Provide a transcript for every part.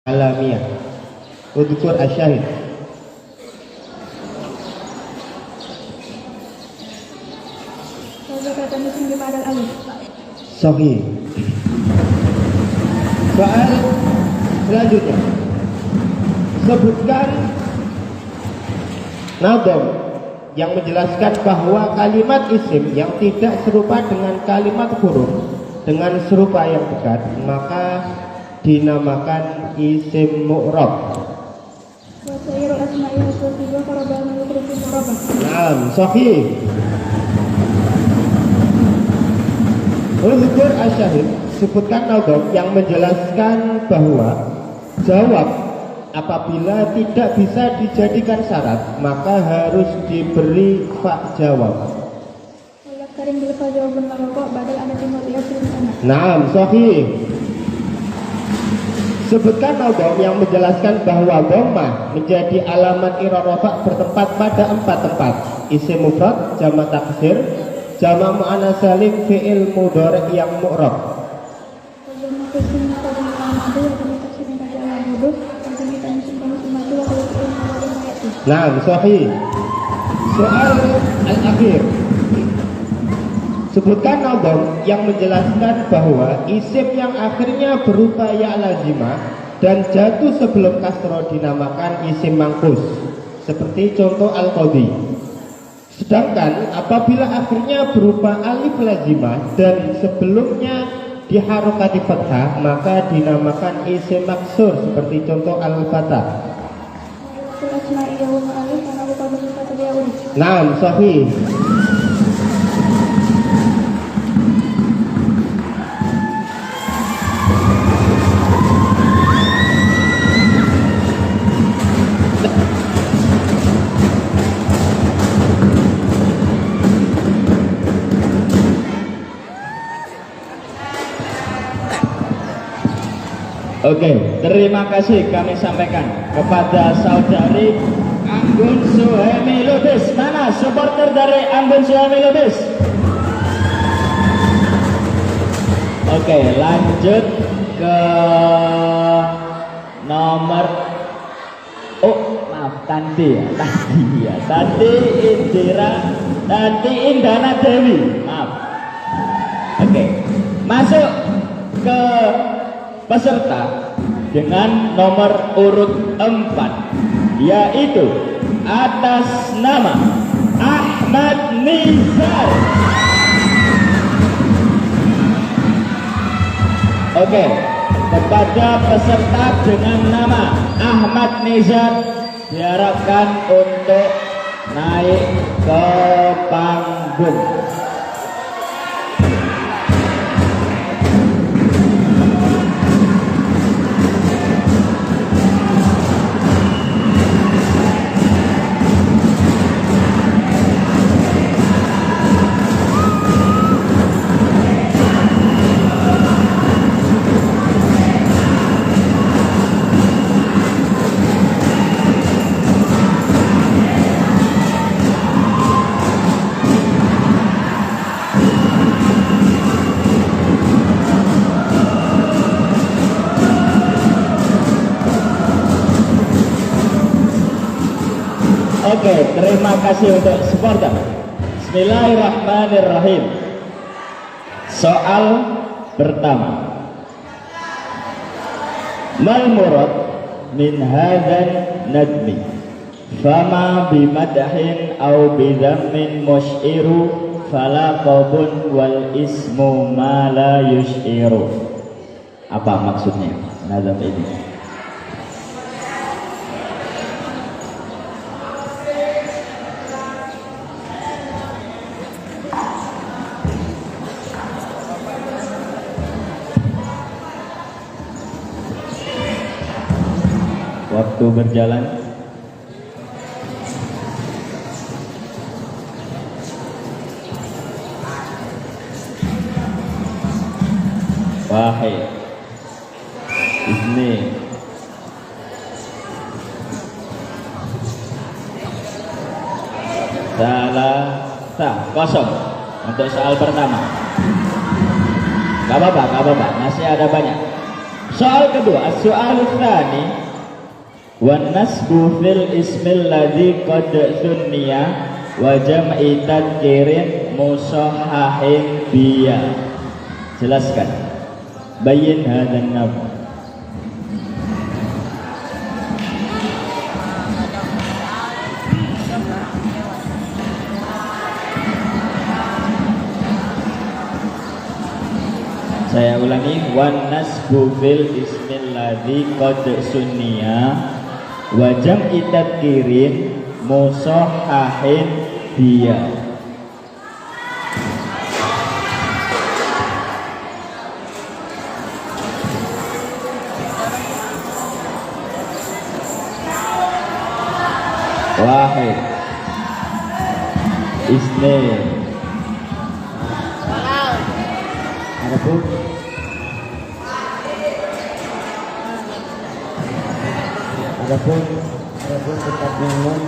alamiah. Udhkur asyahid. Sahih. Soal selanjutnya, sebutkan nadam yang menjelaskan bahwa kalimat isim yang tidak serupa dengan kalimat huruf dengan serupa yang dekat maka dinamakan isim mu'rab. Naam, sahih. Udhkur asyahid, sebutkan nadam yang menjelaskan bahwa jawab apabila tidak bisa dijadikan syarat maka harus diberi fa jawab. Naam, sahih. Sebutkan nadam yang menjelaskan bahwa dhammah menjadi alamat i'rab bertempat pada 4 tempat: isim mufrad, jamak taksir, jamak muannats salim, fi'il mudhari yang mu'rab. Nah, sahih. Soal al-akhir, sebutkan nadam yang menjelaskan bahwa isim yang akhirnya berupa ya lazimah dan jatuh sebelum kasroh dinamakan isim mangkus, seperti contoh al-qadhi. Sedangkan apabila akhirnya berupa alif lazimah dan sebelumnya diharokati fathah maka dinamakan isim maksur, seperti contoh al-fatah. Naam, sahih. Oke, terima kasih kami sampaikan kepada saudari Anggun Suhaimi Lubis. Mana supporter dari Anggun Suhaimi Lubis? Oke, lanjut ke nomor Tanti Indana Dewi. Maaf. Oke, masuk ke peserta dengan nomor urut 4, yaitu atas nama Ahmad Nizar. Oke, kepada peserta dengan nama Ahmad Nizar diharapkan untuk naik ke panggung. Oke, terima kasih untuk supporter. Bismillahirrahmanirrahim. Soal pertama, mal murad min hadzal nadmi fama bimadhin aw bidhammin musyiru fala qabun wal ismu ma la yusyiru. Apa maksudnya nazam ini? Waktu berjalan. Wahid Isni Salah kosong untuk soal pertama. Gak apa-apa, masih ada banyak. Soal kedua, soal tsani, wan nasbu fil ismil ladzi qad sunniya wa jam'i tadkirin musahhahin biya. Jelaskan. Bayyin hadan nab. Saya ulangi, wan nasbu fil ismil ladzi qad sunniya wa jam'i tadkirin musahhahin biya. Wahid, isnin. Adapun tempat minum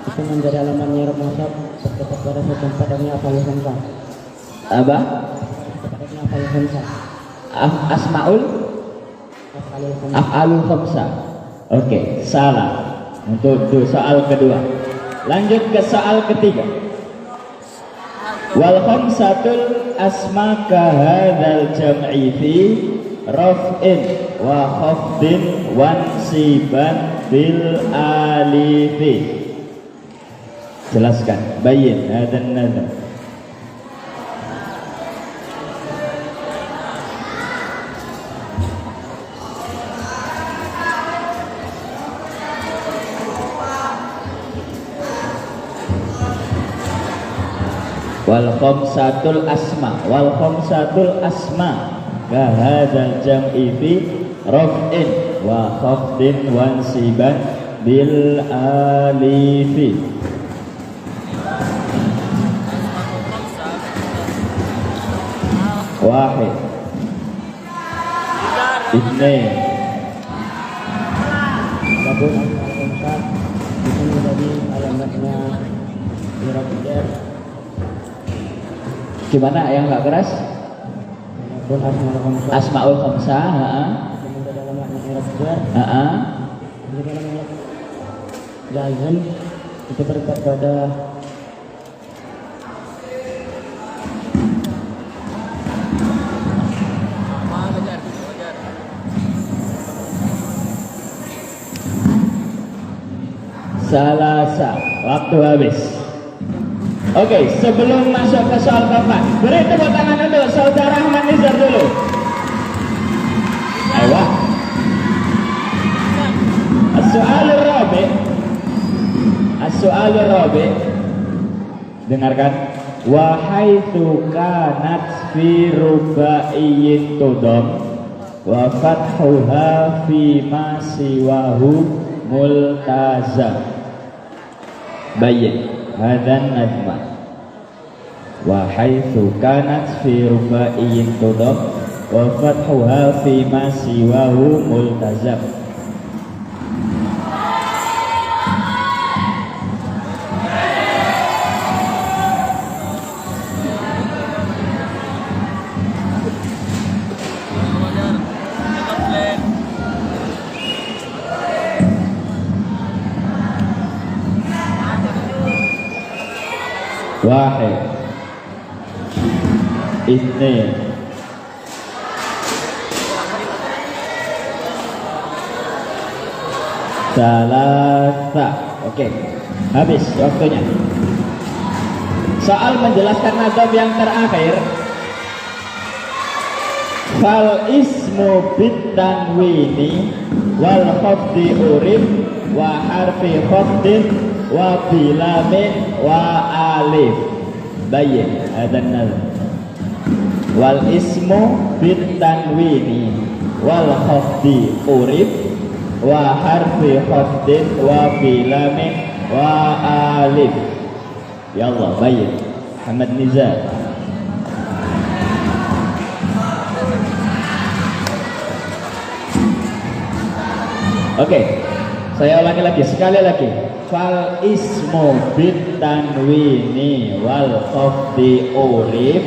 itu menjadi alamat nyerap masab terdapat pada satu tempat dan afal khamsah. Apa? Tempatnya afal khamsah. Asmaul afalul khamsah. Oke, salah untuk soal kedua. Lanjut ke soal ketiga. Wal khamsatul asma ka hadzal jam'i fi raf'in wa khafdin wan siban bil alifi. Jelaskan. Bayyin hadan nadam. Wal khamsatul asma ka hadzal jam'i fi raf'in wa khafdin wan siban bil alifi. Wahid, isnin. Adapun asmaul khamsah itu menjadi alamatnya irab. Gimana yang nggak keras? Asmaul khamsah, jazm itu terikat pada salasa. Waktu habis. Oke, sebelum masuk ke soal keempat, beri tepuk tangan untuk saudara Ahmad Nizar dulu. Ayo. As-soalur rabi. Dengarkan. Wa haitsu kanat fi rubaiyin tudam wa fathuha fi ma siwahu multazam. Bayyin hadan najma. Wa haitsu kanat fi rubaiyin tudam wa fathuha fi ma siwahu multazam. Wahid, isnin, salasa. Oke, habis waktunya. Soal menjelaskan nadab yang terakhir. Fal ismu bit tanwini wal khafdi urif wa harfi khafdin wa bilamin wa alif. Bayyin hadan nazm. Wal ismu bit tanwini wal khafdi urif wa harfi khafdin wa bilamin wa alif. Ya Allah, bayyin. Ahmad Nizar. Oke, saya ulangi lagi, sekali lagi. Fal ismu bit tanwini wal khafdi urif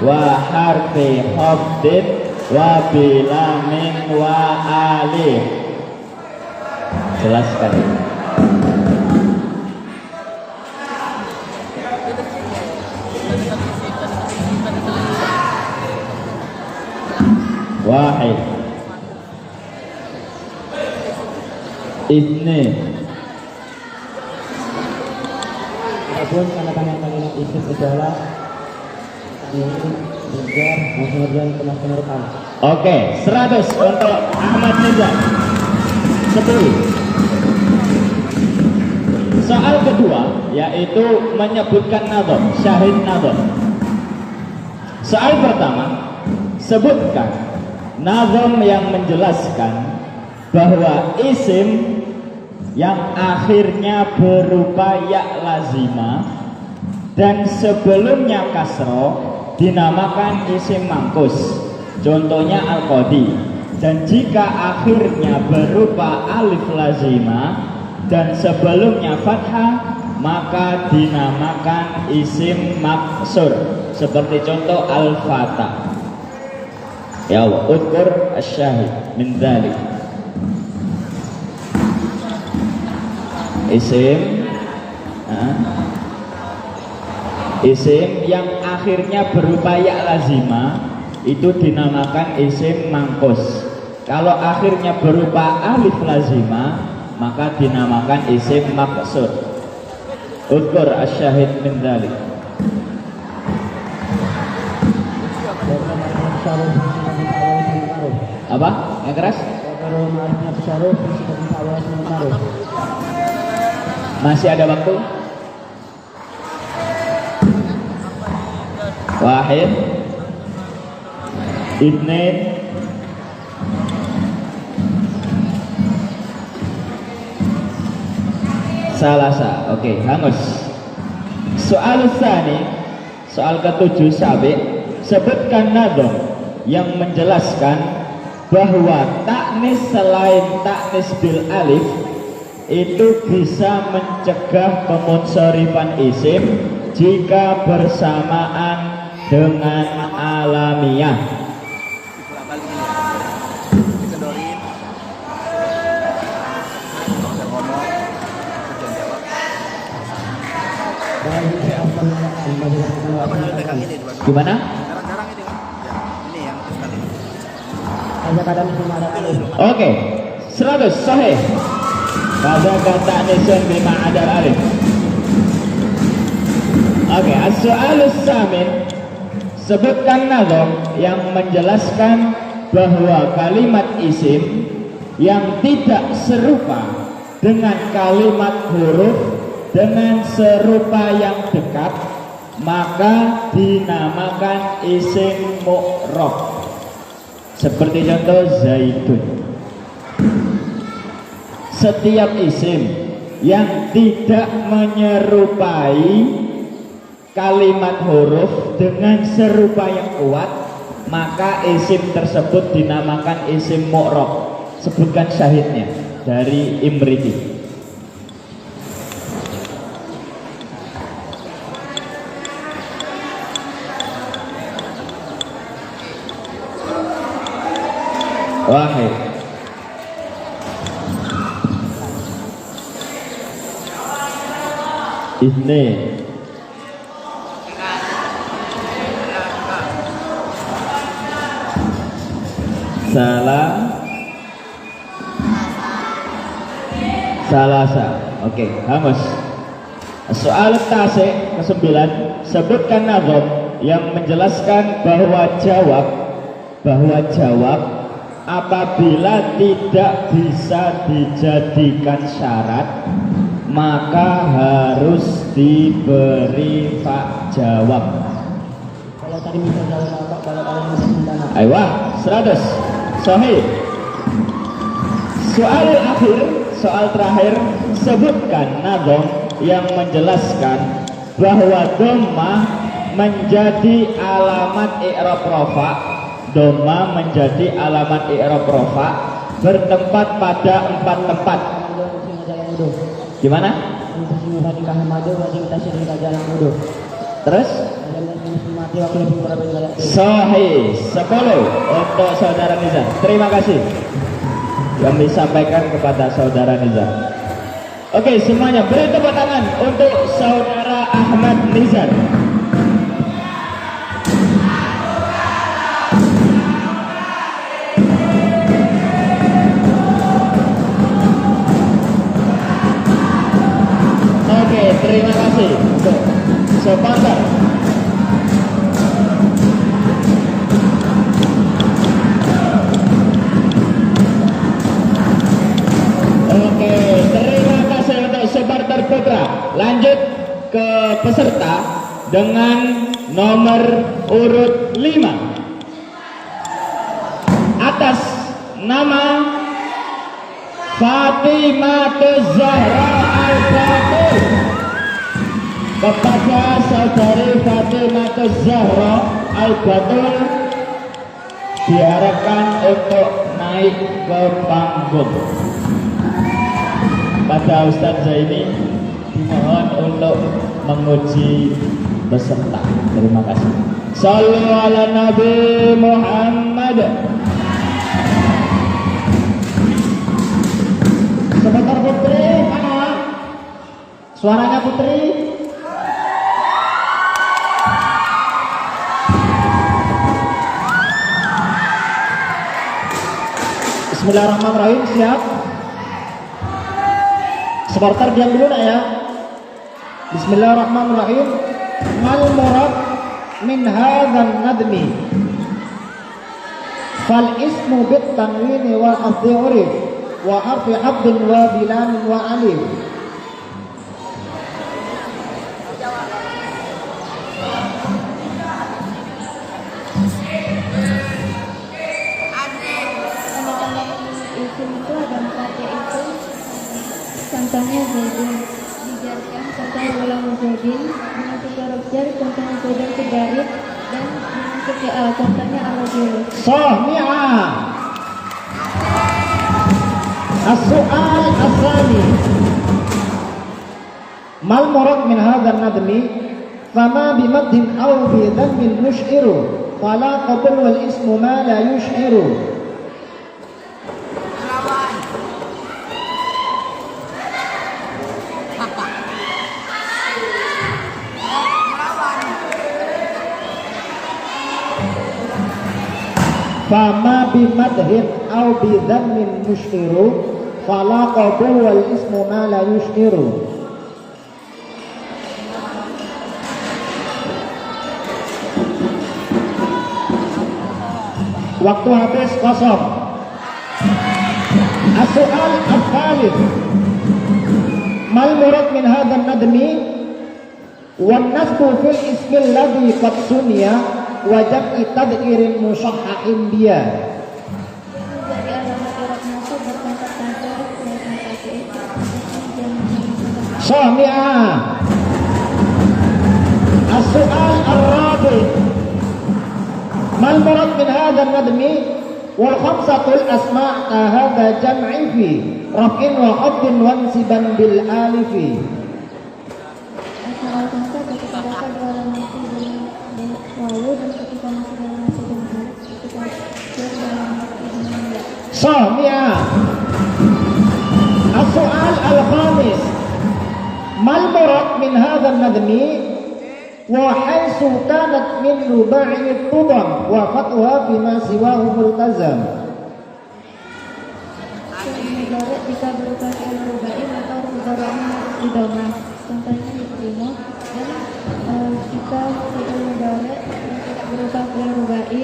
wa harfi khafdin wa bilamin wa alif. Jelaskan. Wahid, Ithnain. Adapun tanda-tanda kalimat isim itu adalah Bujar, kemudian kemasmurukan. Oke, 100 untuk Ahmad Nizam. 10. Soal kedua yaitu menyebutkan nadham, syahid nadham. Soal pertama, sebutkan nadham yang menjelaskan bahwa isim yang akhirnya berupa ya lazimah dan sebelumnya kasroh dinamakan isim mangkus, contohnya al-qadi. Dan jika akhirnya berupa alif lazimah dan sebelumnya fathah, maka dinamakan isim maksur, seperti contoh al-fatah. Ya Allah, udkur asyahid min dzalik. Isim yang akhirnya berupa ya lazimah itu dinamakan isim mangkus. Kalau akhirnya berupa alif lazimah maka dinamakan isim maksur. Udkur asyahid min dzalik. Apa? Yang keras? Masih ada waktu? Wahid, Ithnain, Salasa. Oke, hangus. Soal tsani, soal ketujuh sabi, sebutkan nadham yang menjelaskan bahwa taknis selain taknis bil alif itu bisa mencegah pemunsharifan isim jika bersamaan dengan alamiah. Gimana? Oke, 100 sahih. Pada kata nisun bima adal alif. Oke, as-soalus samin, sebutkan nadham yang menjelaskan bahwa kalimat isim yang tidak serupa dengan kalimat huruf dengan serupa yang dekat maka dinamakan isim mu'rab. Seperti contoh zaitun. Setiap isim yang tidak menyerupai kalimat huruf dengan serupa yang kuat maka isim tersebut dinamakan isim mu'rab. Sebutkan syahidnya dari Imriti. Wahid, Ithnain, Salasa. Oke, hangus. Soal tasik ke-9, sebutkan nadham yang menjelaskan bahwa jawab apabila tidak bisa dijadikan syarat maka harus diberi fa jawab. Kalau tadi misal jawab apa? Kalau tadi misal sendana. Aiyah, 100 sahih. Soal akhir, soal terakhir, sebutkan nadham yang menjelaskan bahwa dhammah menjadi alamat i'rab rafa. Dhamma menjadi alamat i'rab rafa bertempat pada 4 tempat. Gimana? Terus? menghormati waktu lebih kurang dari Sahih 10 untuk saudara Nizar. Terima kasih yang disampaikan kepada saudara Nizar. Oke, semuanya beri tepuk tangan untuk saudara Ahmad Nizar. Oke, terima kasih untuk sponsor. Oke, terima kasih untuk supporter putra. Lanjut ke peserta dengan nomor urut 5. Atas nama Fatimah Zahra Al-Batul, kepada saudari Fatimah Zahra Al-Batul diharapkan untuk naik ke panggung. Pada Ustadz Zaini dimohon untuk menguji peserta. Terima kasih. Shallu ala Nabi Muhammad. Sebentar Putri, mana? Suaranya Putri. Bismillahirrahmanirrahim, siap. Supporter diam dulu nak ya. Bismillahirrahmanirrahim. Mal murad min hadzal nadmi. Fal ismu bit tanwini wa adh-dhurif wa harfi abdin wa bilan wa alif. Isim itu ada 4, yaitu contohnya Zaidun dijarkan, contohnya ulang Zaidin, masuk ke jar, contohnya Zaidan kegaris, dan masuk ke contohnya Ar-Rajul. Sahmi'ah. As-su'al as-sani. Mal murad min hadzal nadmi? Fama bimaddin aw bi dhammin yush'iru, fala qabul wal ismu ma la yush'iru. Fama bimadhin au bidhammin mushiru fala qabul wal ismu ma la yushiru. Waktu habis kosong. As-su'al al-thalith. Mal murad min hadzal nadmi? Wan nasbu fil ismi alladhi qad sunya wa jam'i tad'irin musahhahin dia. Dari alamat Arab nasab berpangkat nasab yaitu Sahmi'ah. As-su'al ar-rabi'. Mal murad min hadzal nadmi? Wal khamsatul asma' hadza jam'i fi raf'in wa khafdin wa insiban bil alifi. asal kata ketika dapat dua alamat dengan wawu dan ketika masuk dalam nasab dan alif, ketika keluar dalam nasab dengan ya. Sahmi'ah. As-su'al al-khamis. Mal murad min hadzal nadmi? Wa haythu kanat min ruba'i tudam wa fatwa bima siwahu multazam. Mudarat jika berupa fi'il rubai maka mudharatnya harus didomah. Contohnya diterima. Dan jika fi'il mudarat yang tidak berupa fi'il rubai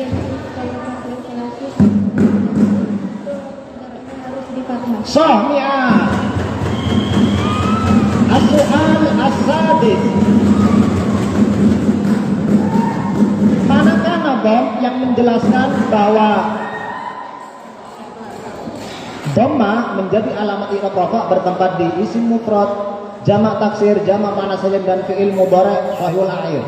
kalau berupa fi'il salasi mudharatnya harus difathah. Sahmi'ah. As-su'al as-sadis. Manakah nadam yang menjelaskan bahwa dhamma menjadi alamat i'rab rafa' bertempat di isim mufrad, jamak taksir, jamak muannats salim dan fi'il mudhari' sahihul akhir?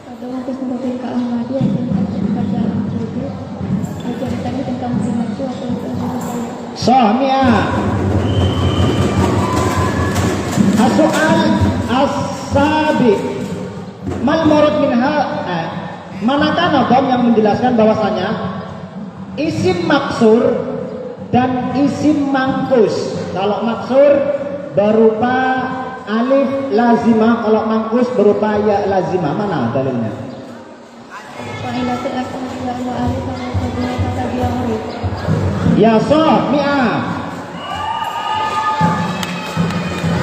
Pada waktu sebutin ke Ahmadiyah tentang pada itu ajar tadi tentang simatu atau tentang saya. Sahmi'ah. As-su'al as-sabi'. Mal murad minha manakah dom yang menjelaskan bahwasanya isim maksur dan isim mangkus. Kalau maksur berupa alif lazimah, kalau mangkus berupa ya lazimah. Mana dalilnya? Fa'ilatul asma wa alif wa qadra kata dia huruf. Ya mi'ah.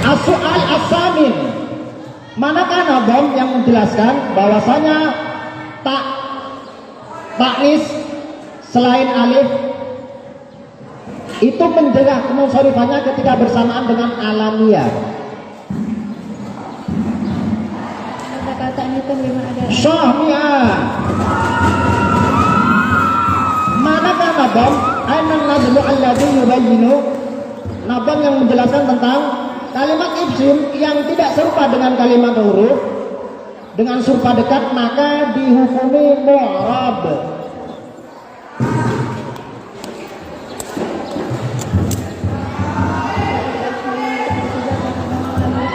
As-su'al as-samin. Manakah nadom yang menjelaskan bahwasanya taknis selain alif itu menjaga kemunsorifannya ketika bersamaan dengan alamiah. Kata-kata ini terlima ada. Syahmi'ah. Manakah nadom? Ainal nazmu alladhi yubayyinu. Nadom yang menjelaskan tentang kalimat isim yang tidak serupa dengan kalimat huruf dengan serupa dekat maka dihukumi mu'rab.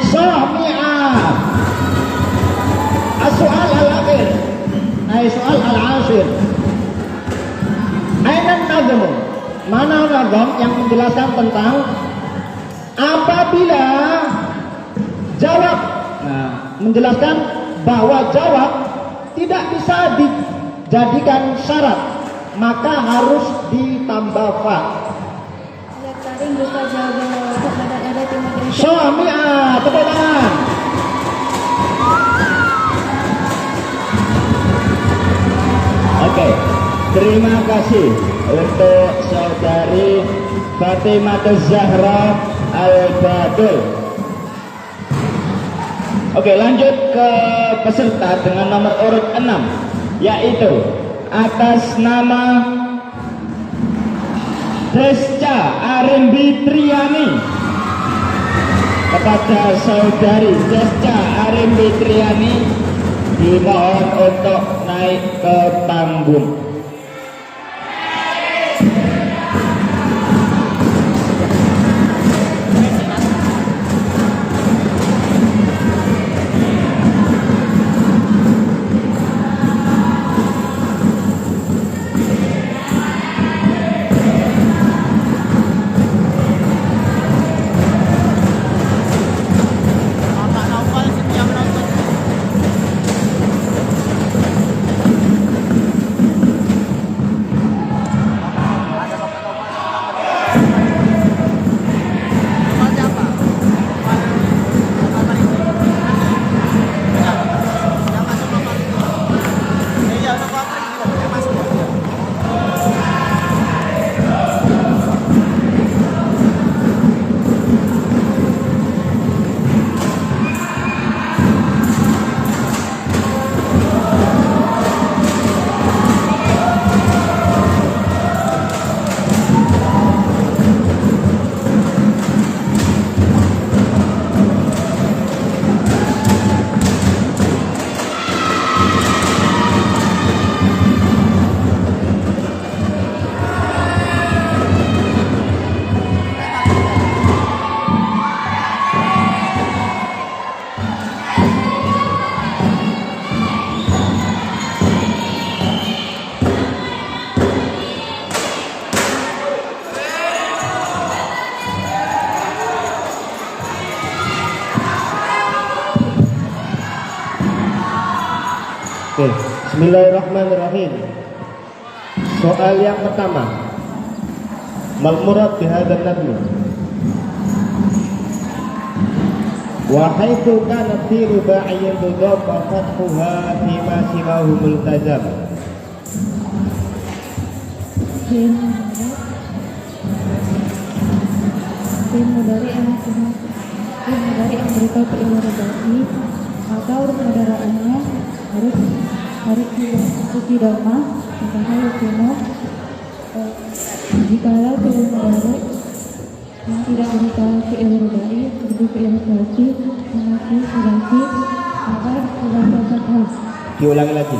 Syahmi'ah. As-su'al al-akhir ay soal al-ashir. Ainan nazmu, mana nazam yang menjelaskan tentang apabila jawab, menjelaskan bahwa jawab tidak bisa dijadikan syarat maka harus ditambah fa. Ya taring buka jawaban ada timah dari. Syahmi'ah, tepuk tangan. Oke, terima kasih untuk saudari Fatimah Zahra Al-Badul. Oke, lanjut ke peserta dengan nomor urut 6, yaitu atas nama Desca Arimbi Triani. Kepada saudari Desca Arimbi Triani dimohon untuk naik ke panggung. Oke, bismillahirrahmanirrahim. Soal yang pertama. Mal murad bihadzal nadmi? Wa haitsu kanat fi ruba'iyyah mudhaf wa fathuha fi ma siwahu multazam. Mudari yang berupa fi'il mudhari, maka huruf mudhari'nya harus didhamma misalnya hukumah. Jikalau fi'il mudhari yang tidak berupa fi'il mudhari seperti fi'il mudhari, mati, sulasi, maka sulasi fathah. Diulangi lagi.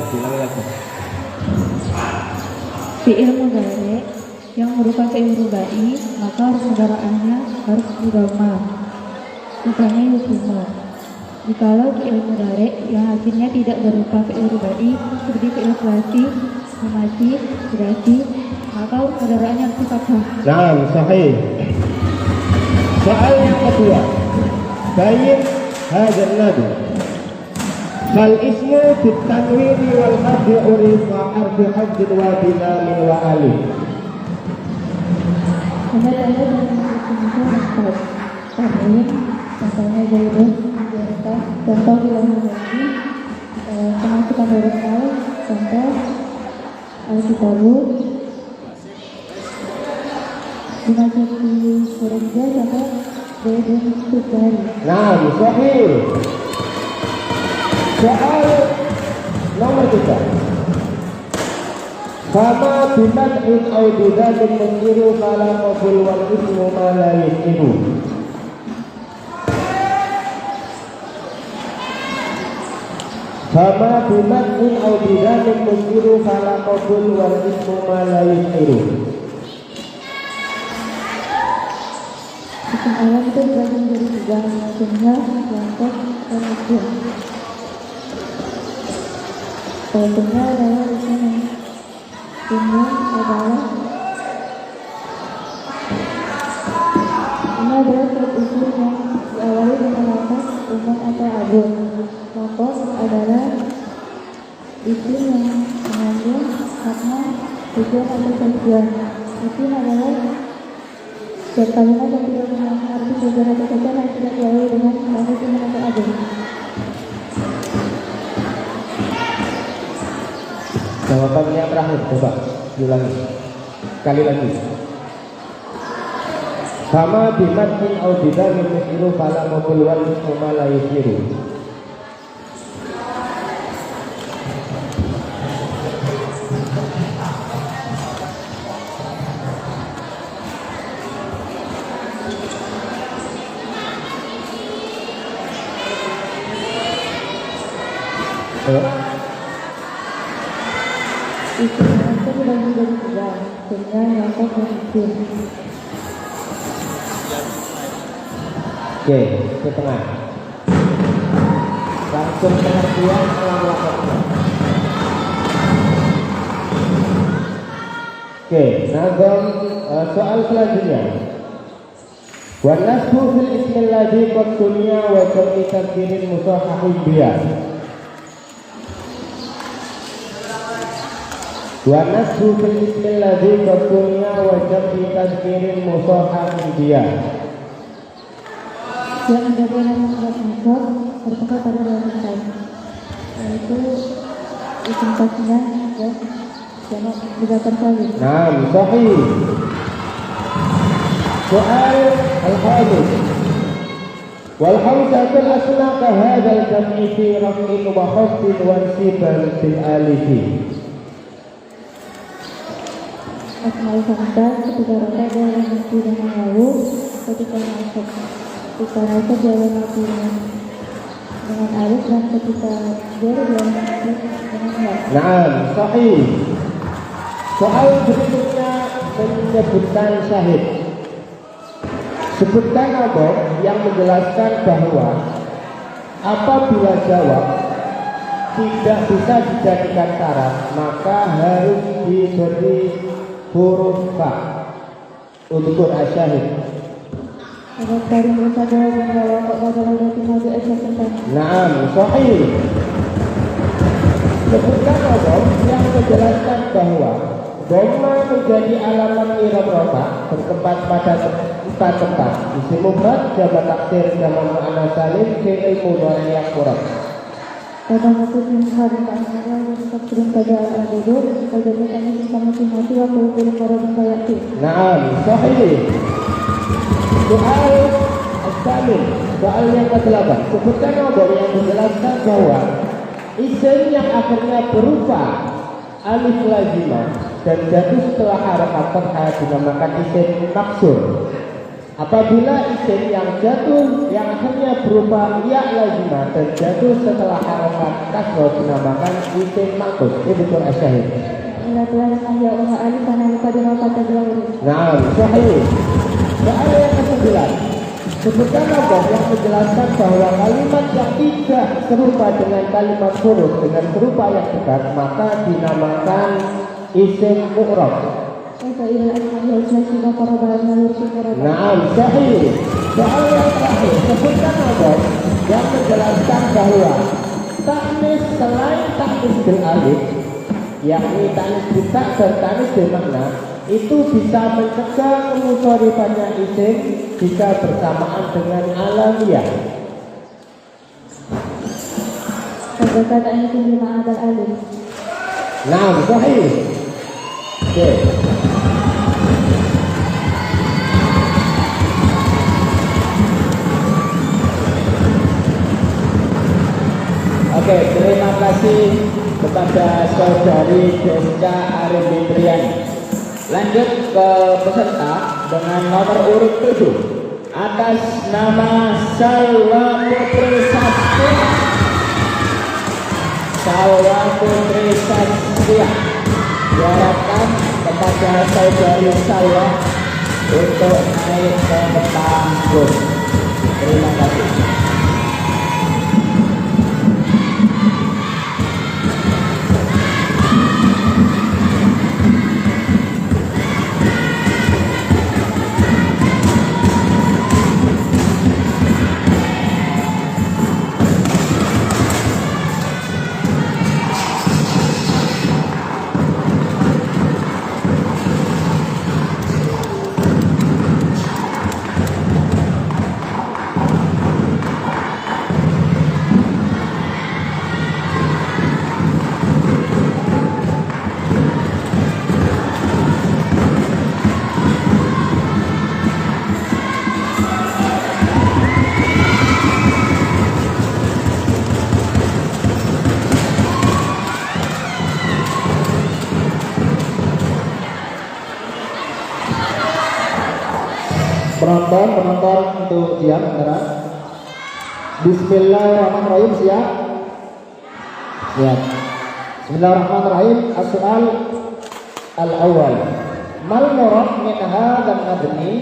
Fi'il mudhari yang berupa fi'il mudhari, maka huruf mudhari'nya harus didhamma misalnya hukumah. Jikalau fi'il mudhari yang akhirnya tidak berupa fi'il rubai seperti fi'il kulasi, memati, durasi, maka mudhari'nya harus fathah. Naam, sahih. Soal yang kedua, bayin hadzal nadu. Fal ismu bitanwini wal hadhi urifa harfi haddin wa bilamin wa alif. Tanda-tanda dan isim itu tanwin, contohnya zaidun, jasa, contoh bilang lagi, pemasukan huruf al, contoh al-kitabu, dimasuki huruf ja, contoh zaidun sukari. Naam, sahih. Soal nomor 3. Fama bimad'in aw bidatin mengiru kala qabul wal ismu ma la yusiru. Fama bimad'in aw bidatin mengiru kala qabul wal ismu ma la yusiru. Isim alam itu dibagi menjadi tiga, jumlah, kelompok, dan isim. Jumlah adalah isim yang jumlah adalah ini adalah suatu isim yang diawali dengan lafaz umum atau abun. Kelompok adalah isim yang mengandung makna tujuan atau tujuan. Isim adalah setiap kalimat yang tidak mengandung arti tujuan atau tujuan yang tidak diawali dengan lafaz umum atau abun. Jawaban yang terakhir, coba diulangi sekali lagi. Sama bimadin au bidamin yusiru fala qabul wal ismu ma la yusiru. Isim itu dibagi menjadi tiga, jumlah, kelompok, dan isim. Oke, ke tengah. Langsung pengertian ulang-ulang. Oke, nazam soal selanjutnya. Wa nasbu fil ismil ladzi qad sunya wa jam'i tadkirin musahhahin biya. Wa nasbu fil ismil ladzi qad sunya wa jam'i tadkirin musahhahin biya. Yang menjadi nama surat nasab bertempat pada dua tempat, yaitu isim tasniah dan jamak mudzakkar salim. Naam, sahih. Soal al-khamis. Wal hamzatul asna ka hadzal jam'i fi raf'in wa khafdin wa insiban bil alifi. Asmaul hamzah ketika rofa dalam mesti dengan wawu, ketika nasab jalan mati dengan alif, dan ketika jar jalan mati dengan ya. Naam, sahih. Soal berikutnya menyebutkan syahid. Sebutkan apa yang menjelaskan bahwa apabila jawab tidak bisa dijadikan syarat, maka harus diberi huruf fa untuk asyahid. Dari mereka jawab bahwa kok pada lagi maju aja tentang. Naam, sahih. Sebutkan apa yang menjelaskan bahwa dhamma menjadi alamat i'rab rafa bertempat pada empat tempat: isim mufrad, jamak taksir, jamak muannas salim, fi'il mudhari yang murad. Pada waktu yang hari keamanan yang sebelum pada al-adudu, pada ini sama simati waktu belum orang bayati. Naam, sahih. Soal as-samin, soal yang ke-8. Sebutkan apa yang menjelaskan bahwa isim yang akhirnya berupa alif lazimah dan jatuh setelah harakat fathah dinamakan isim maksur. Apabila isim yang jatuh yang akhirnya berupa ya lazimah dan jatuh setelah harakat kasroh dinamakan isim maksur. Ini betul asyahid. Ila Tuhan ya Allah alif karena lupa dengan kata bilang. Nah, sahih. Soal yang ke-9. Sebutkan Allah yang menjelaskan bahwa kalimat yang tidak serupa dengan kalimat huruf dengan serupa yang dekat maka dinamakan isim mu'rab. Nah, sahih. Soal yang terakhir, sebutkan Allah yang menjelaskan bahwa taknis selain taknis bil alif, yakni taknis bisa dan taknis bil makna, itu bisa mencegah kemusyarifannya isim jika bersamaan dengan alamiah. Kata itu lima adal alif. Nah, sahih. Oke. Oke, terima kasih kepada saudari Deska Arifitriani. Lanjut ke peserta dengan nomor urut 7 atas nama Salwa Putri Sastia. Salwa Putri Sastia. Diharapkan kepada saudari Salwa untuk naik ke panggung. Terima kasih. Penonton untuk siap antara Bismillahirrahmanirrahim, siap? Siap. Bismillahirrahmanirrahim. As-soal al-awwal. Mal murad min hadzal nadmi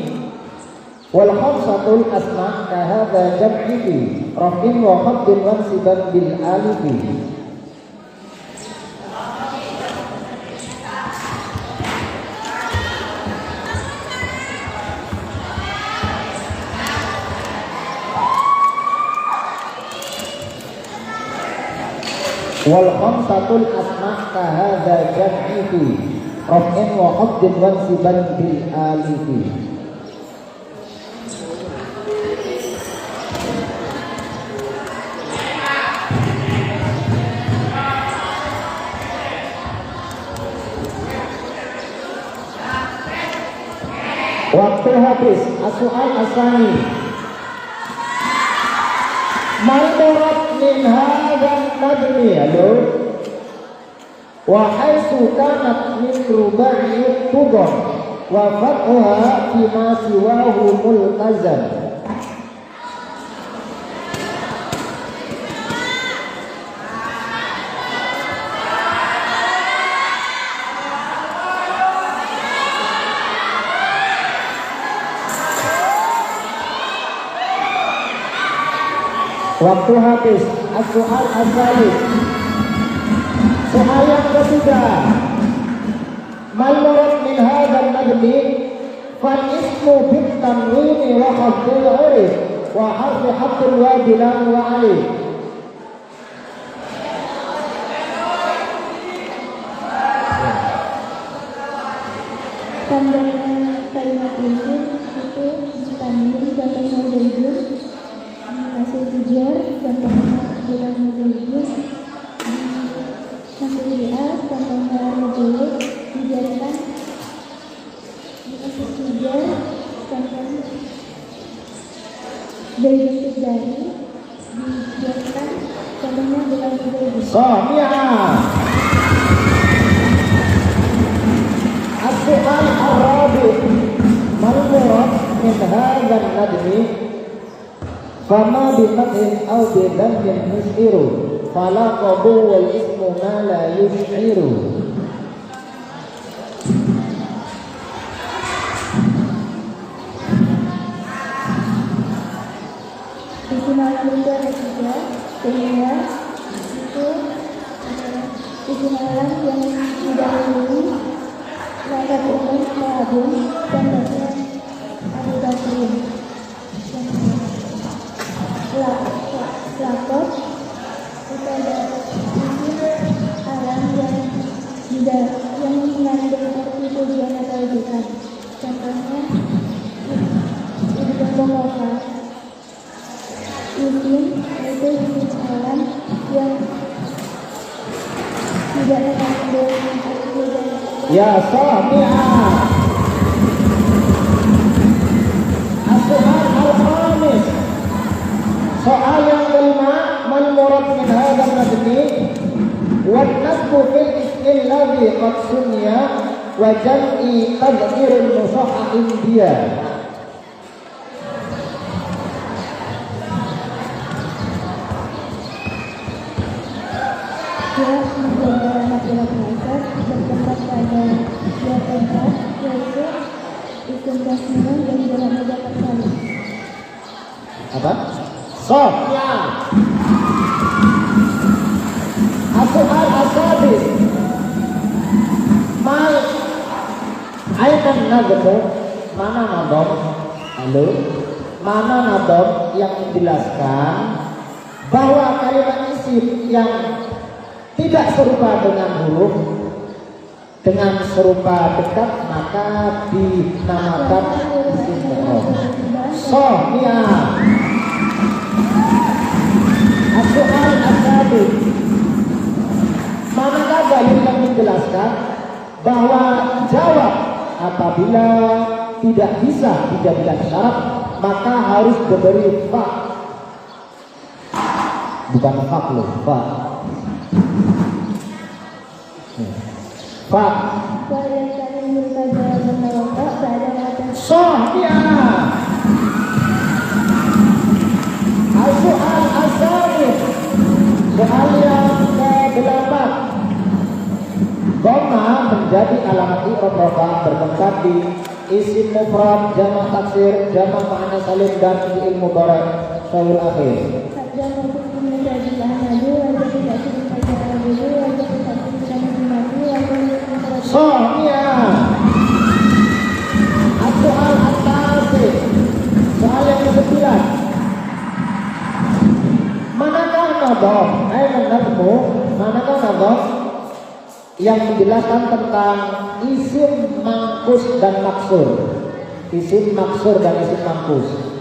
wal khamsatul asma' ka hadza jam'i fi raf'in wa khaddin wa siban bil alif. Wal khamsatul asma' ka hadza jam'i fi raf'in wa khaddin wa siban bil alif. Waktu habis. As-soal asani. Mal murad min hadzal nadmi, halo. Wa haitsu kanat min rubaiyat tudor wa fathuha fi ma siwahu multazam. Waktu habis. As-soal as-salis. Soal yang ketiga. Mal murad min hadzal nadmi fal ismu bit tanwini wa khaddil urif wa harfi haqqin wa bilan wa alif. Tandanya kalimat isim itu tanwin contohnya zaidun, kasih tujuan contohnya bulan zaidun, kasih li'ah contohnya rajulun, dijarkan dikasih tujuan contohnya zaidun tujari, dijarkan contohnya bulan zaidun. Sami'ah. As-soal ar-rabi'. Mal murad min hadzal nadmi fama bi fathin aw bi dhammin yushiru fala qabu wal ismu ma la yushiru. di malam itu ada 3, sehingga itu adalah 7 malam yang didahului Lailatul Qadar Ta'abun dan bagian Abu Bakrin. Lakot itu ada alam yang mengandung arti tujuan atau bukan. Contohnya itu pembawa isim yaitu isim alam yang tidak mengandung arti tujuan. Ya Sami'ah. As-soal al-khamis. Soal yang kelima, man murad min hadzal nadmi wa nasbu fil ismi alladhi qad sunya wa jam'i tadhkirun nusakh India. Dia menggambar laki-laki bertempat pada 2 tempat, yaitu isim tasniah dan jamak mudzakkar salim. Apa? Sofya. As-soal as-sadis. Mal aidan nadhmu, mana nadham? Halo. Mana nadham yang menjelaskan bahwa kalimat isim yang tidak serupa dengan huruf dengan serupa dekat maka dinamakan isim mufrad. Sofya. As-soal as-sadis. Manakah dalil yang menjelaskan bahwa jawab apabila tidak bisa dijadikan syarat maka harus diberi fa. Bukan fa loh, fa. Fa. Sofya. As-soal as-sadis. Soal yang ke-8. Dhamma menjadi alamat i'rab rafa bertempat di isim mufrad, jamak taksir, jamak ma'na salim dan fi'il mudhari' syahul akhir. Soalnya as-soal as-tasih. Soal yang ke-9. Manakah nadham? Manakah nadham yang menjelaskan tentang isim mangkus dan maksur? Isim maksur dan isim mangkus.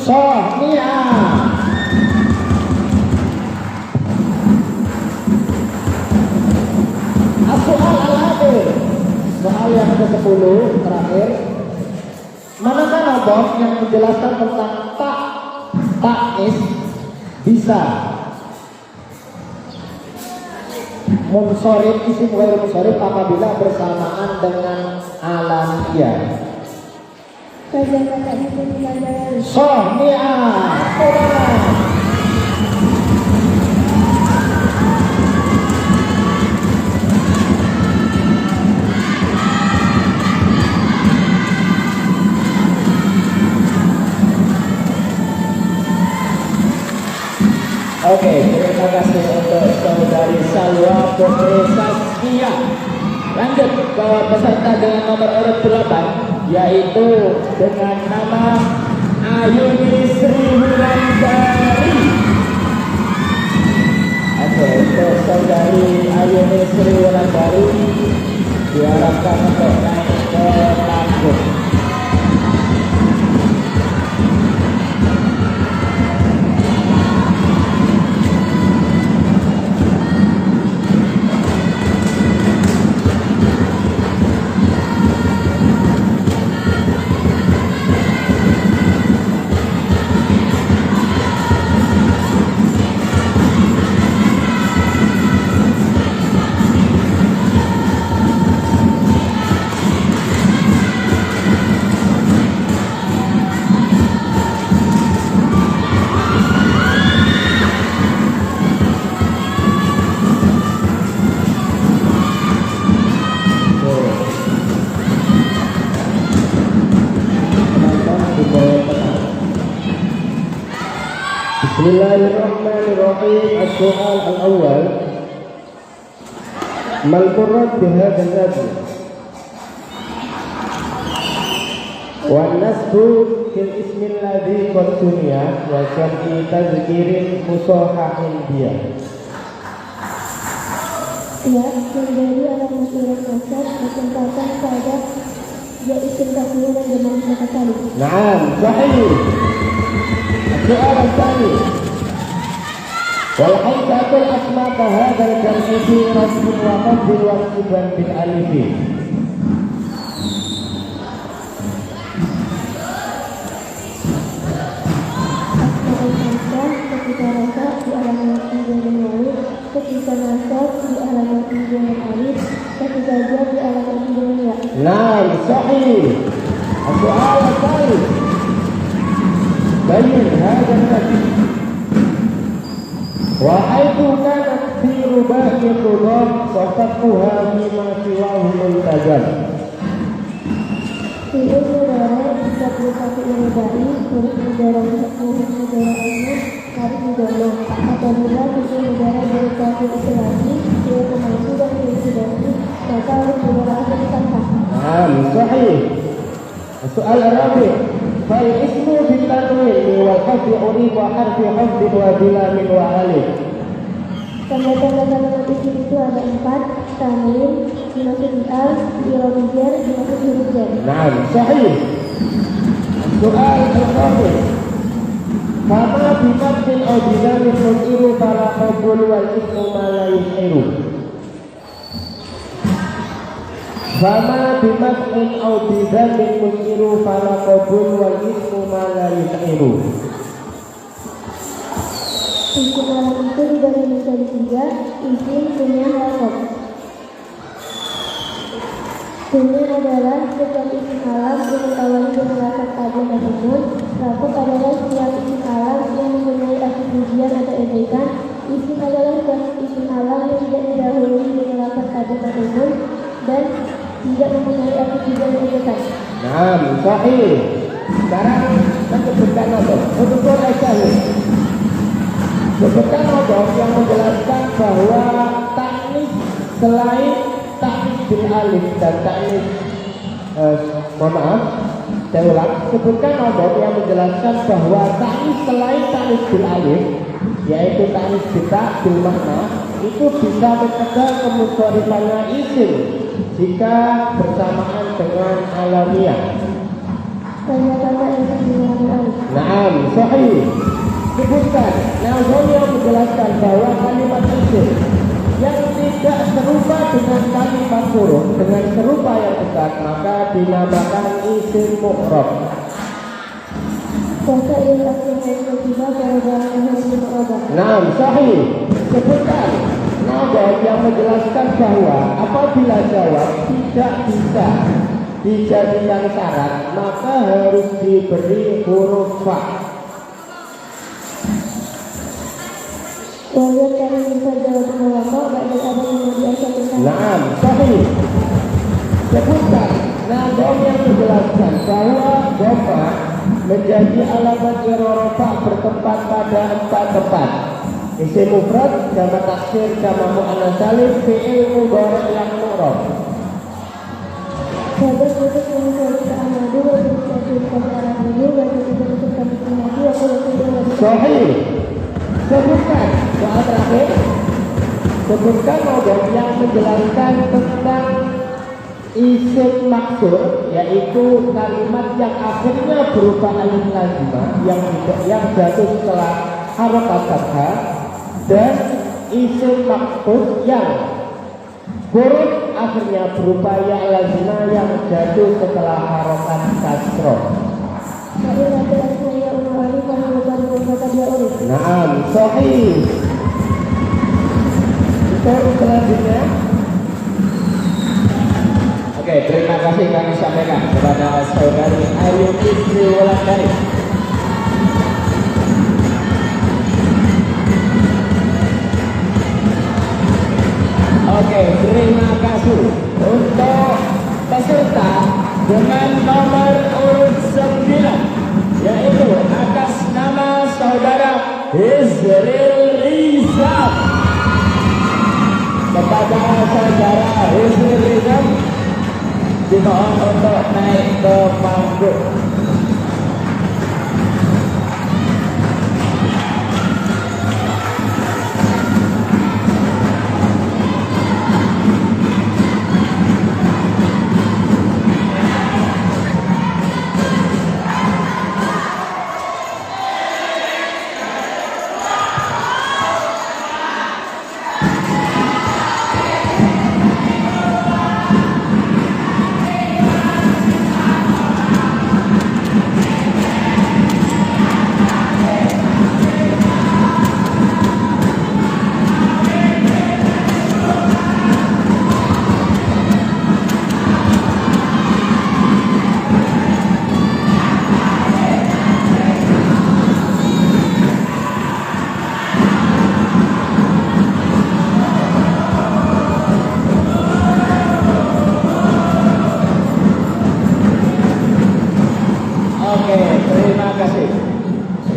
Sohnia. As-soal al-akhir. Soal yang ke-10 terakhir. Manakah nadham yang menjelaskan tentang ta'nis bisa munsharif isim ghairu munsharif apabila bersamaan dengan alamiyah? Sohnia. Oke, terima kasih untuk saudari Salwa Putri Saskia. Lanjut ke peserta dengan nomor urut 8, yaitu dengan nama Ayuni Sri Wulandari. Oke, untuk saudari Ayuni Sri Wulandari diharapkan untuk naik ke panggung. Bismillahirrahmanirrahim. As-soal al-awwal, mal murad bihadzal nadm? Wa nasbu fil ismi alladhi qad suniya wa syar'i tazkirin musahahin dia. Ya, menjadi alamat surat nasab kesempatan pada ya isim takdir dan bermakna kali. Naam, sahih. Soal al-thani, wal haikatul asma kahadzal jam'i fi rasmin wa qadrin wa siban bil alifi. Ketika nasab di alamat dengan alif, ketika nasab di alamat dengan alif, ketika jar di alamat dengan ya. Naam, sahih. Soal al-thalith, bayin hadzal nabi wa haitsu kanat fi ruba'i dhab wasatuha bima siwahu multazam. Fi'il mudhari bisa berupa fi'il mudhari, huruf mudhari ini harus didomah. Apabila fi'il mudhari berupa fi'il sulasi, fi'il pemaksud dan fi'il sudasi, maka huruf mudhari akan ditambah. Naam, sahih. Soal Arabi, fal ismu bitanwin wal qadri urib wa harfi hafd wa bila min wa alif. Tanda-tanda kalimat isim itu ada 4, tanwin, dimaksud al, dirobi jar, dimaksud huruf jar. Naam, sahih. Soal al-Rabi, fama bimatin aw bidamin musiru fala qabul wal ismu ma la yusiru. Fama bimatin aw bidamin musiru fala qabul wal ismu ma la yusiru. Isim alam itu dibagi menjadi 3, isim punya harokot. Punya adalah setiap isim alam yang awali dengan lafaz alif atau nun. Harokot adalah setiap isim alam yang mempunyai arti pujian atau ejekan. Isim adalah setiap isim alam yang tidak didahului dengan lafaz alif atau nun dan tidak mempunyai arti pujian atau ejekan. Naam, sahih. Sekarang kita sebutkan apa? Unsur al-syahid. Sebutkan odong yang menjelaskan bahwa taknis selain taknis bil alif dan taknis saya ulang, sebutkan odong yang menjelaskan bahwa taknis selain taknis bil alif, yaitu taknis kita bil makna, itu bisa mencegah kemunsorifannya isim jika bersamaan dengan alamiah. Tanda-tanda isim dengan alif. Naam, sahih. Sebutkan Nawawi yang menjelaskan bahwa kalimat isim yang tidak serupa dengan kalimat huruf dengan serupa yang dekat maka dinamakan isim mu'rab. Naam, sahih. Sebutkan Nawawi yang menjelaskan bahwa apabila jawab tidak bisa dijadikan syarat maka harus diberi huruf fa. Naam, sahih. Sebutkan Nawawi yang menjelaskan bahwa dhamma menjadi alamat irofa bertempat pada 4 tempat. Isim mufrad, jamak taksir, jamak muannas salim, fi'il mudhari yang mu'rab. Sahih. Sebutkan soal terakhir. Sebutkan model yang menjelaskan tentang isim maksud, yaitu kalimat yang akhirnya berupa alif lazimah yang jatuh setelah harokat fathah, dan isim maksud yang huruf akhirnya berupa ya lazimah yang jatuh setelah harokat kasroh. Naam, sahih. Untuk selanjutnya. Oke, terima kasih kami sampaikan kepada saudari Ayu Istri Wulandari. Oke, terima kasih untuk peserta dengan nomor urut 9, yaitu atas nama saudara Hizril Rizal. Kepada saudara Hizril Rizal dimohon untuk naik ke panggung.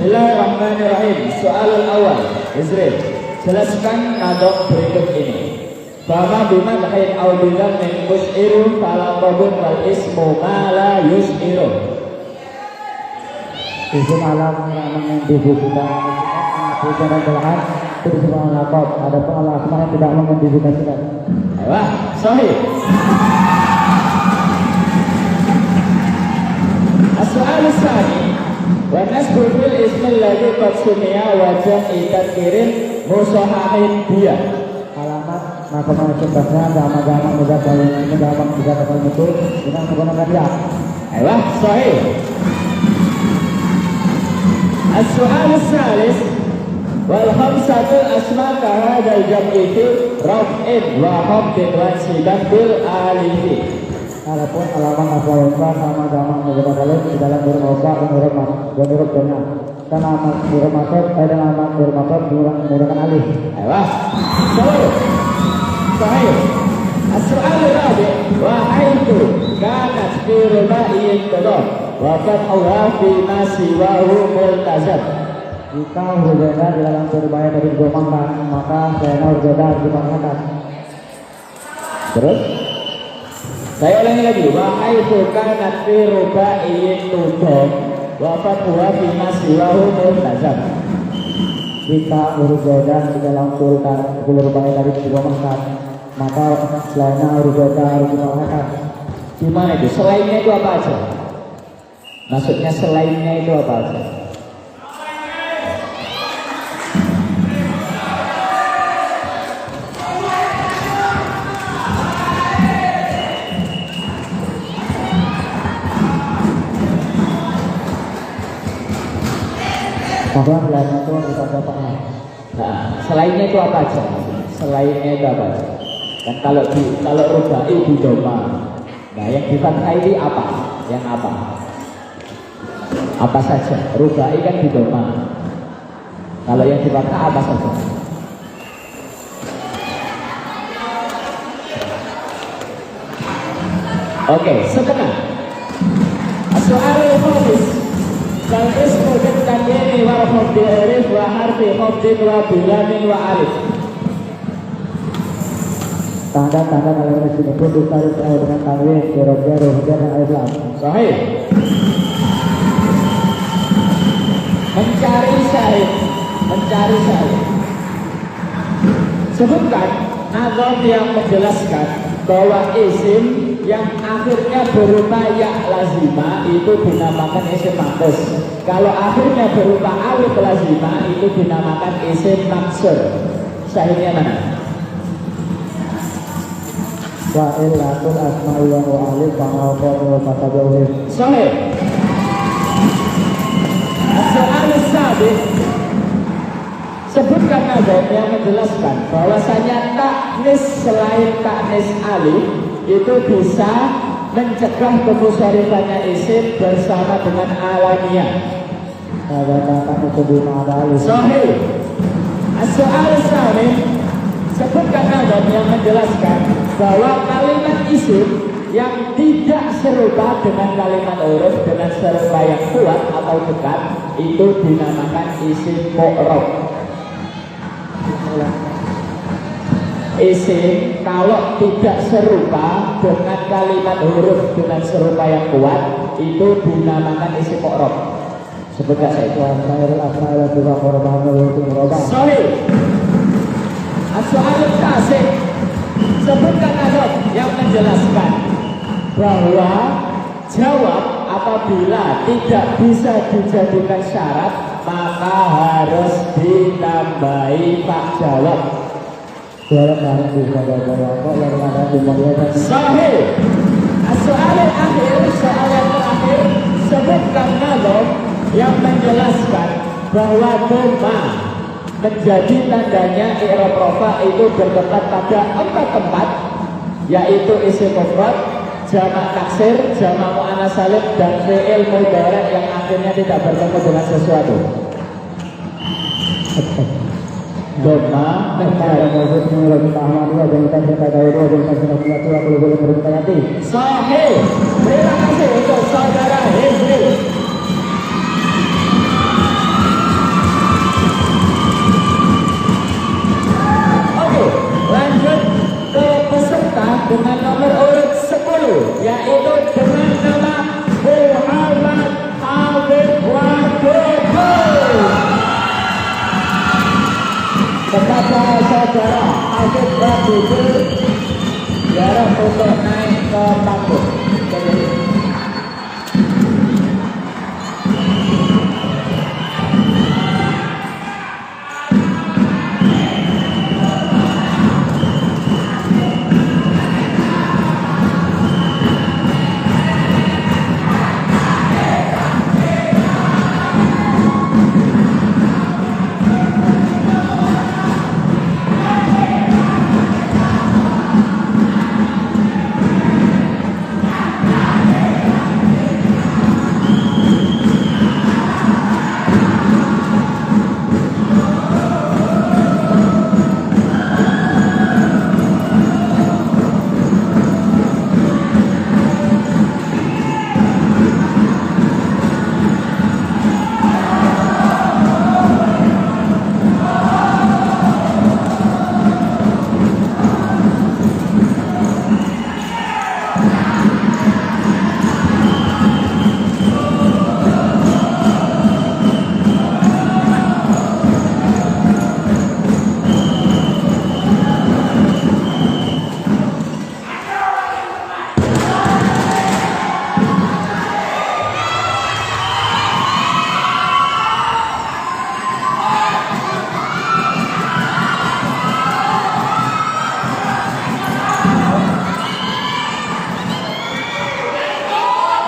Bismillahirrahmanirrahim. Soalul awal, Izril, jelaskan nadok berikut ini. Fama bima ta'in awbidan min mus'iru falaqabun wal ismu mala yus'iru. Isim alam yang mengidentifikasikan bukan adalah itu semua lakop. Ada pun Allah yang tidak mengidentifikasikan. Wah, sahih. As-soal tsani wa nasbu fil ismi alladhi qad sumiya wa jam'i tadkirin musahahin dia. Alamat maka sebabnya agama-agama mudah kalian ini dalam tiga kali itu dengan menggunakan ya. Wah, sahih. As-soal tsalits wal khamsatul asma ka hadzal jam'i fi raf'in wa khamdin wa siban bil alifi. Adapun alamat asal-usul sama agama menggunakan kalian di dalam huruf oba dan huruf tengah. Karena huruf masuk dan alamat huruf masuk menggunakan alif. Wah, sahih. As-soal rabi wa haitu kanat fi rubaiyyin qadar wa fathuha fi ma siwahu multazam. Jika huruf jada di dalam berbahaya dari digomangkan, maka saya huruf jada digomangkan. Terus saya ulangi lagi. Wa haitu kanat fi rubaiyyin qadar wa fathuha fi ma siwahu multazam. Jika huruf jada di dalam huruf bahaya dari digomangkan, maka selainnya huruf jada harus digomangkan. Gimana itu? Selainnya itu apa aja? Maksudnya selainnya itu apa aja? Maka selainnya itu kita dapat. Nah, selainnya itu apa aja? Selainnya itu apa aja? Kan kalau rubai di doma. Nah, yang di fathah ini apa? Yang apa? Apa saja? Rubai kan di doma. Kalau yang di fathah apa saja? Oke, setengah. Soal khusus. Kalau ismu tanwini wa khafdi alif wa harfi khafdin wa bilamin wa alif. Tanda-tanda dalam mesin itu ditarik dengan tanwin, hurufnya, dan alif lam. Sahih. Mencari syahid. Sebutkan nazam yang menjelaskan bahwa isim yang akhirnya berupa ya lazima itu dinamakan isim manqus. Kalau akhirnya berupa alif lazima itu dinamakan isim maksur. Syahidnya mana? Wa illatul asma'i wa alif wa qawlu fatabawih. Sahih. Soal sabit. Sebutkan nazam yang menjelaskan bahwasanya taknis selain taknis alif itu bisa mencegah kemusyarifannya isim bersama dengan alamiah. Kata-kata itu dimana? Sahih. As-soal sabit. Sebutkan nazam yang menjelaskan bahwa kalimat isim yang tidak serupa dengan kalimat huruf dengan serupa yang kuat atau dekat itu dinamakan isim mu'rab. Isim kalau tidak serupa dengan kalimat huruf dengan serupa yang kuat itu dinamakan isim mu'rab. Sebutkan saya itu Sahih. As-soal tasik. Sebutkan adab yang menjelaskan bahwa jawab apabila tidak bisa dijadikan syarat maka harus ditambahi pak jawab. Sahih. Soal akhir, soal yang terakhir, sebutkan adab yang menjelaskan bahwa dhamma menjadi tandanya i'rab rafa itu bertempat pada 4 tempat, yaitu isim mufrad, jamak taksir, jamak muannats salim dan fi'il mudhari' yang akhirnya tidak bertemu dengan sesuatu. Dhamma Sahih. Terima kasih untuk saudara Hizri. Lanjut ke peserta dengan nomor urut 10, yaitu dengan nama Muhammad Habib Wadudu. Kepada saudara Habib Wadudu diharap untuk naik ke panggung.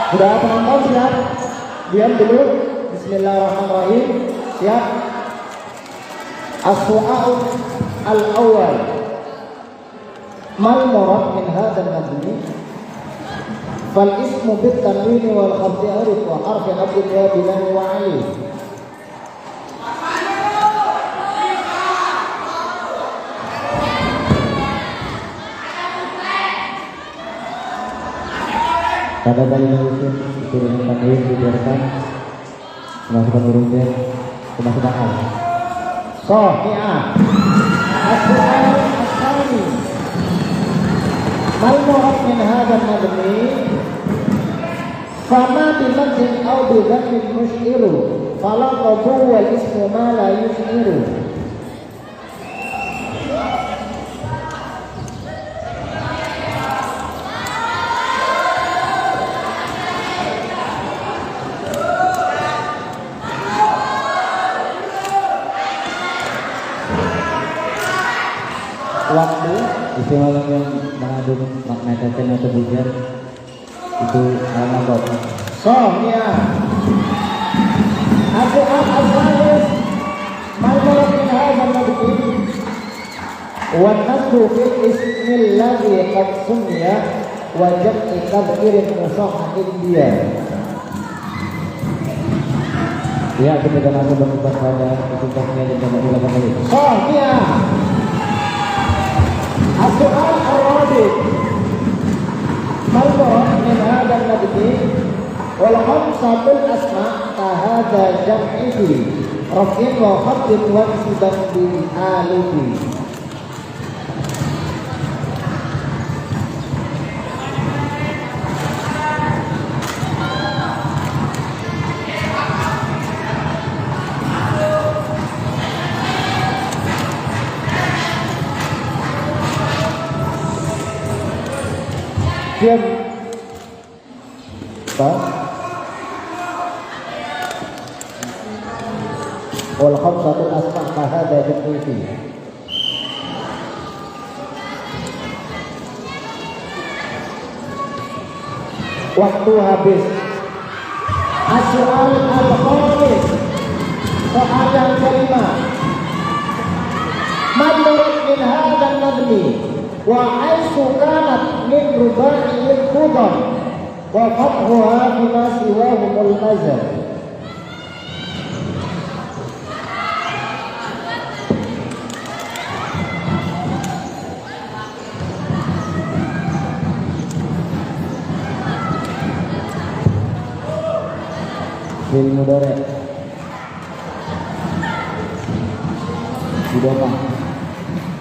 Sudah penonton siap? Diam dulu. Bismillahirrahmanirrahim. Siap? As-su'al al-awwal. Mal murad min hadzal nadmi? Fal ismu bit tanwin wal khabdi arif wa harfi abdin ya bilan wa ali. Pada kali ini turun tanwin dibiarkan kemasukan hurufnya kemasukan al. Sahihah. As-su'al al-thani. Mal murad min hadzal nadmi? Fama bi madhin aw bi dhammin mushiru fala qadu wal ismu ma la yushiru. Waktu istilah yang mengandung makna kacang atau bujar itu nama kok. Sahihah. As-su'al al-thalith. Mal murad min hadzal nadmi? Wan nasbu fil ismi alladhi qad summiya wa jam'i tadhkirin musahhahin dia. Ya, ketika aku berubah pada isim tasnya dan jamak ulang kembali. Sahihah. As-su'al al-rabi'. Malmurad min hadha nadmi wal khamsatul asma kahadha jam'ihi raf'in wa khafdin wa siban bi alihi. Diam. Apa? Wal khamsatul asma kahadha jam'ihi. Waktu habis. As-su'al al-khamis. Soal yang kelima. Madrud min hadha nadmi wa aisu kanat min rubaiyil khudam wa fathuha bima siwahumul mazhab. Bil mudhari didomah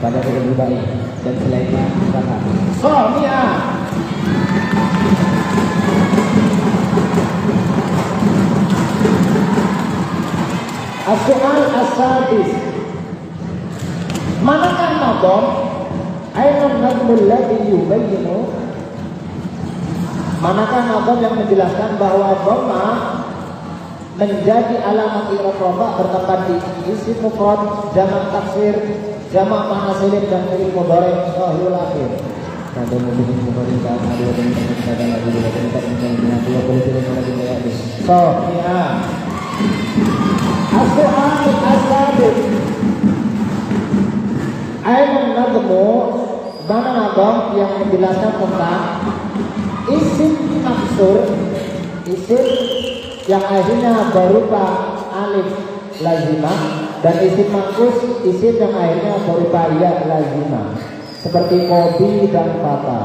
pada fi'il mudhari dan selainnya kata Sonia. As-su'al as-sadis. Manakah nadam? Aina nadmul ladzi yubayyinu? Manakah nadam yang menjelaskan bahwa dhamma menjadi alamat i'rab rafa' bertempat di isim mufrad, jamak taksir, jamak muannats dan fi'il mudhari sahihul akhir. Pada mungkin mudhari saat ada dan ada lagi di tempat dengan dua kali lagi lagi. So, ya. As-su'al as-sabiq. Aina nadmu, mana nadam yang menjelaskan tentang isim maksur, isim yang akhirnya berupa alif lazimah dan isim manqus, isim yang akhirnya berupa ya lazimah seperti qadi dan fata.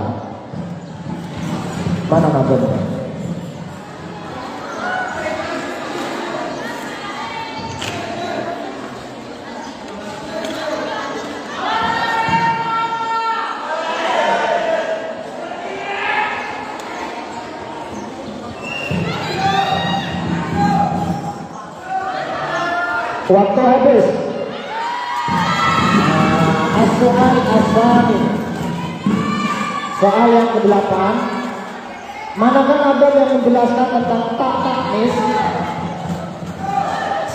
Mana nadamnya? Waktu habis. As-su'al as-samin. Soal yang ke-8. Manakah nadam yang menjelaskan tentang tak taknis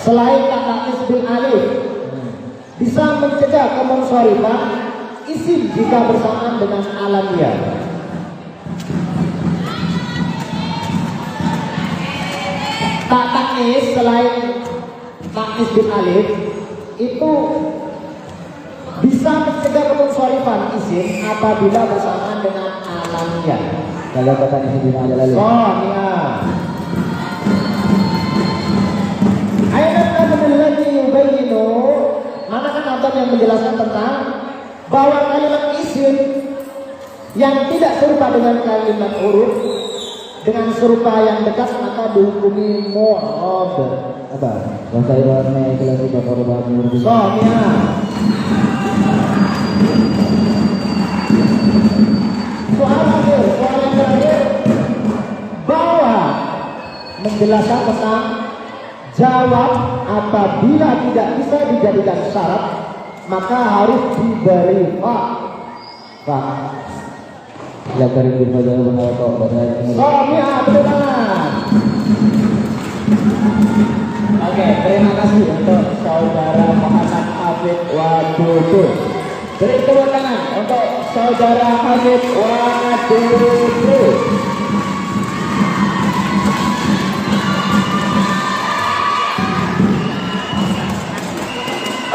selain tak taknis bil alif bisa mencegah kemunsharifan isim jika bersamaan dengan alamiyah? Tak taknis selain taknis bin alif itu bisa mencegah kemunsharifan isim apabila bersamaan dengan alamiyah. Kalau kata isim bin alif lalu. Oh ya. Aina nadmul ladzi yubayyinu, manakah nadam yang menjelaskan tentang bahwa kalimat isim yang tidak serupa dengan kalimat huruf dengan serupa yang dekat maka dihukumi mu'rab. Apa? Bahasa Irannya kelas 3 korban berbeda. Soalnya soal yang terakhir bahwa menjelaskan tentang jawab apabila tidak bisa dijadikan syarat maka harus diberi fa. Yang dari berbagai bentuk bahasa Soalnya betul banget. Oke, terima kasih untuk saudara Muhammad Hafid Wadudu. Beri tepuk tangan untuk saudara Hafid Wadudu.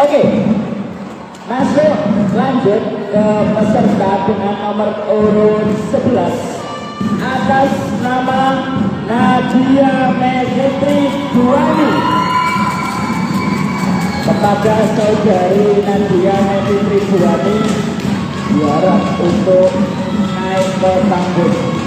Oke, masuk lanjut ke peserta dengan nomor urut 11 atas nama Nadia Megitri Duani. Kepada saudari Nadia Megitri Duani diharap untuk naik ke panggung.